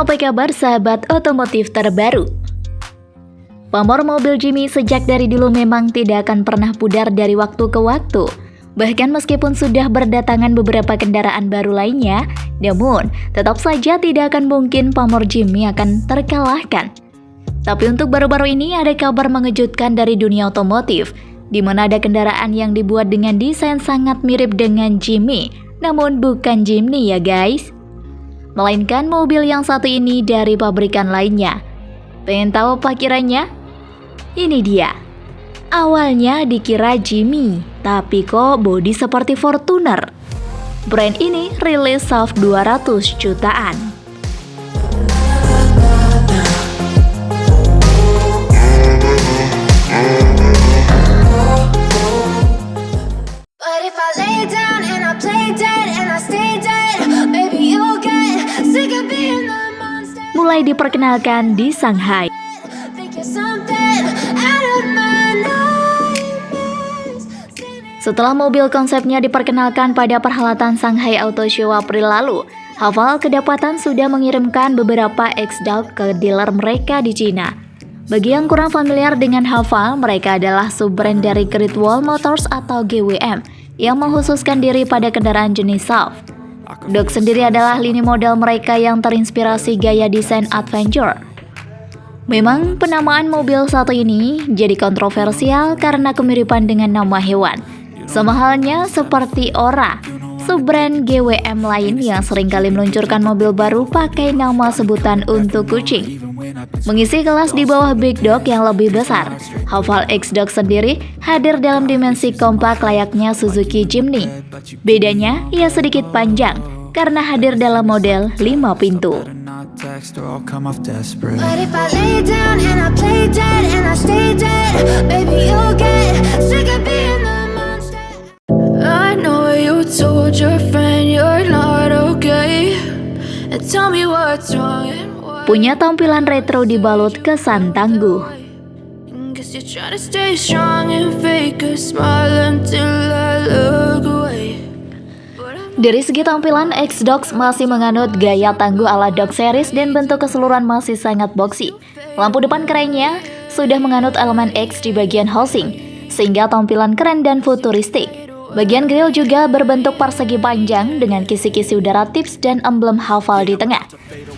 Apa kabar sahabat otomotif terbaru? Pamor mobil Jimmy sejak dari dulu memang tidak akan pernah pudar dari waktu ke waktu. Bahkan meskipun sudah berdatangan beberapa kendaraan baru lainnya, namun tetap saja tidak akan mungkin pamor Jimmy akan terkalahkan. Tapi untuk baru-baru ini ada kabar mengejutkan dari dunia otomotif, di mana ada kendaraan yang dibuat dengan desain sangat mirip dengan Jimmy, namun bukan Jimny ya guys, melainkan mobil yang satu ini dari pabrikan lainnya. Pengen tahu apa kiranya? Ini dia. Awalnya dikira Jimmy, tapi kok bodi seperti Fortuner. Brand ini rilis SAF 200 jutaan. Mulai diperkenalkan di Shanghai. Setelah mobil konsepnya diperkenalkan pada perhelatan Shanghai Auto Show April lalu, Haval kedapatan sudah mengirimkan beberapa X-Dog ke dealer mereka di Cina. Bagi yang kurang familiar dengan Haval, mereka adalah sub-brand dari Great Wall Motors atau GWM yang mengkhususkan diri pada kendaraan jenis SAF. Dog sendiri adalah lini model mereka yang terinspirasi gaya desain adventure. Memang penamaan mobil satu ini jadi kontroversial karena kemiripan dengan nama hewan. Sama halnya seperti Ora, sub-brand GWM lain yang seringkali meluncurkan mobil baru pakai nama sebutan untuk kucing. Mengisi kelas di bawah Big Dog yang lebih besar, Haval X-Dog sendiri hadir dalam dimensi kompak layaknya Suzuki Jimny. Bedanya, ia sedikit panjang karena hadir dalam model 5 pintu. Punya tampilan retro dibalut kesan tangguh. Dari segi tampilan, X-Dog masih menganut gaya tangguh ala Dog Series dan bentuk keseluruhan masih sangat boxy. Lampu depan kerennya sudah menganut elemen X di bagian housing, sehingga tampilan keren dan futuristik. Bagian grill juga berbentuk persegi panjang dengan kisi-kisi udara tips dan emblem Haval di tengah.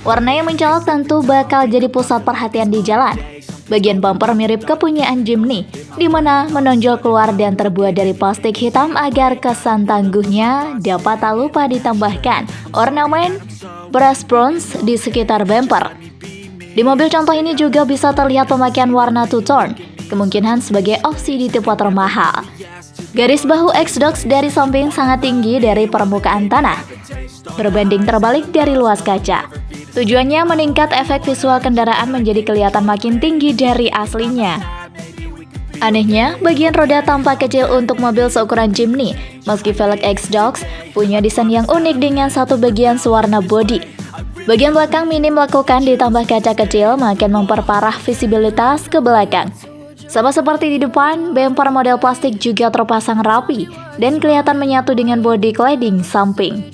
Warna yang mencolok tentu bakal jadi pusat perhatian di jalan. Bagian bumper mirip kepunyaan Jimny, di mana menonjol keluar dan terbuat dari plastik hitam agar kesan tangguhnya dapat tak lupa ditambahkan ornamen brass bronze di sekitar bumper. Di mobil contoh ini juga bisa terlihat pemakaian warna two-tone, kemungkinan sebagai opsi di tipe termahal. Garis bahu X-Dog dari samping sangat tinggi dari permukaan tanah, berbanding terbalik dari luas kaca. Tujuannya meningkat efek visual kendaraan menjadi kelihatan makin tinggi dari aslinya. Anehnya, bagian roda tampak kecil untuk mobil seukuran Jimny, meski velg X-Dog punya desain yang unik dengan satu bagian sewarna bodi. Bagian belakang minim melakukan ditambah kaca kecil makin memperparah visibilitas ke belakang. Sama seperti di depan, bumper model plastik juga terpasang rapi dan kelihatan menyatu dengan bodi cladding samping.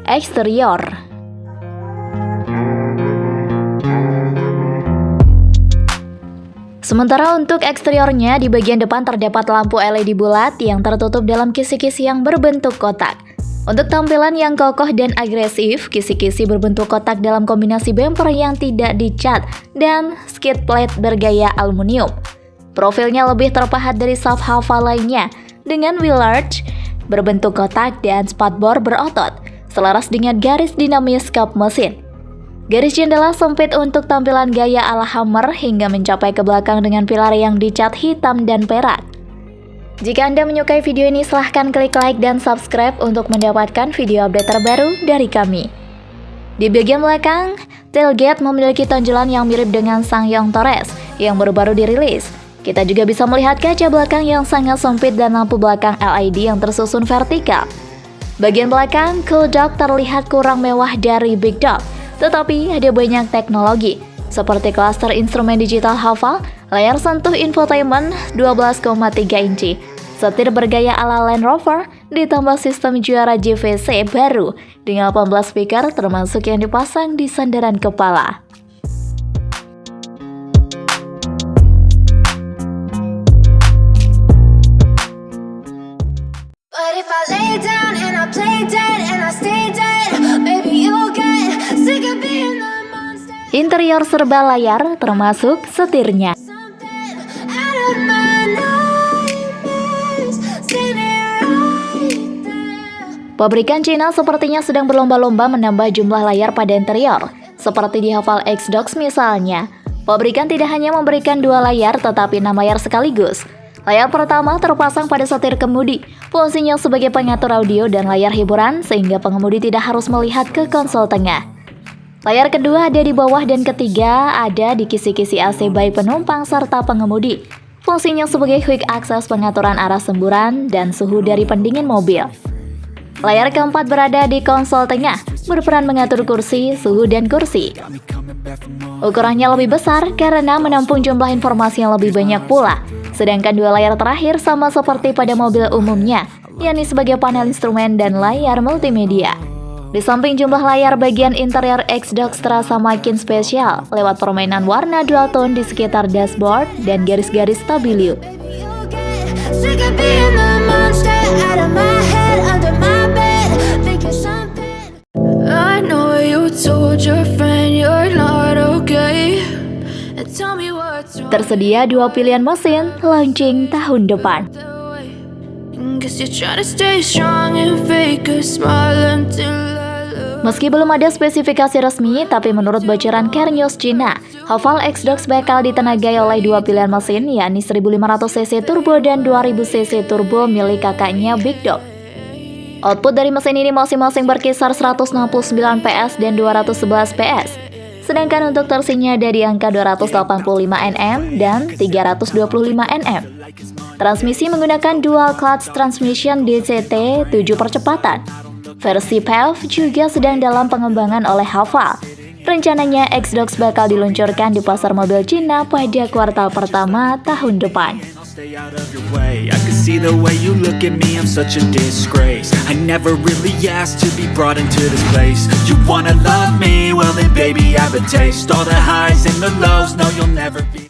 Eksterior. Sementara untuk eksteriornya, di bagian depan terdapat lampu LED bulat yang tertutup dalam kisi-kisi yang berbentuk kotak. Untuk tampilan yang kokoh dan agresif, kisi-kisi berbentuk kotak dalam kombinasi bumper yang tidak dicat dan skid plate bergaya aluminium. Profilnya lebih terpahat dari SAF Haval lainnya, dengan wheel arch berbentuk kotak dan spatbor berotot, selaras dengan garis dinamis kap mesin. Garis jendela sempit untuk tampilan gaya ala Hummer hingga mencapai ke belakang dengan pilar yang dicat hitam dan perak. Jika Anda menyukai video ini, silahkan klik like dan subscribe untuk mendapatkan video update terbaru dari kami. Di bagian belakang, tailgate memiliki tonjolan yang mirip dengan SsangYong Torres yang baru-baru dirilis. Kita juga bisa melihat kaca belakang yang sangat sempit dan lampu belakang LED yang tersusun vertikal. Bagian belakang, Cool Dog terlihat kurang mewah dari Big Dog, tetapi ada banyak teknologi, seperti klaster instrumen digital hafal, layar sentuh infotainment 12,3 inci, setir bergaya ala Land Rover, ditambah sistem juara JVC baru dengan 18 speaker termasuk yang dipasang di sandaran kepala. But if I lay down and I play dead and I stay dead, maybe you'll get sick of being the monster. Interior serba layar termasuk setirnya. Something out of my nightmares, seen it right there. Pabrikan Cina sepertinya sedang berlomba-lomba menambah jumlah layar pada interior. Seperti di Haval X-Docs misalnya, pabrikan tidak hanya memberikan 2 layar tetapi 6 layar sekaligus. Layar pertama terpasang pada setir kemudi, fungsinya sebagai pengatur audio dan layar hiburan sehingga pengemudi tidak harus melihat ke konsol tengah. Layar kedua ada di bawah dan ketiga ada di kisi-kisi AC baik penumpang serta pengemudi. Fungsinya sebagai quick access pengaturan arah semburan dan suhu dari pendingin mobil. Layar keempat berada di konsol tengah, berperan mengatur kursi, suhu, dan kursi. Ukurannya lebih besar karena menampung jumlah informasi yang lebih banyak pula. Sedangkan 2 layar terakhir sama seperti pada mobil umumnya, yakni sebagai panel instrumen dan layar multimedia. Di samping jumlah layar, bagian interior X-Docs terasa makin spesial lewat permainan warna dual tone di sekitar dashboard dan garis-garis stabilo. You'll get sick of being the monster out of my head, under my bed, thinking something. I know you told your friend you're not okay, and tell me what's wrong. Tersedia 2 pilihan mesin launching tahun depan. Guess you're trying to stay strong and fake a smile until I look. Meski belum ada spesifikasi resmi, tapi menurut bocoran Car News Cina, Haval X-Docs bakal ditenagai oleh 2 pilihan mesin, yakni 1500cc turbo dan 2000cc turbo milik kakaknya Big Dog. Output dari mesin ini masing-masing berkisar 169 PS dan 211 PS. Sedangkan untuk torsinya ada di angka 285 Nm dan 325 Nm. Transmisi menggunakan dual clutch transmission DCT 7 percepatan. Versi PHEV juga sedang dalam pengembangan oleh Haval. Rencananya X-Docs bakal diluncurkan di pasar mobil Cina pada kuartal pertama tahun depan. Stay out of your way. I can see the way you look at me, I'm such a disgrace. I never really asked to be brought into this place. You wanna love me? Well then baby I have a taste. All the highs and the lows, no you'll never be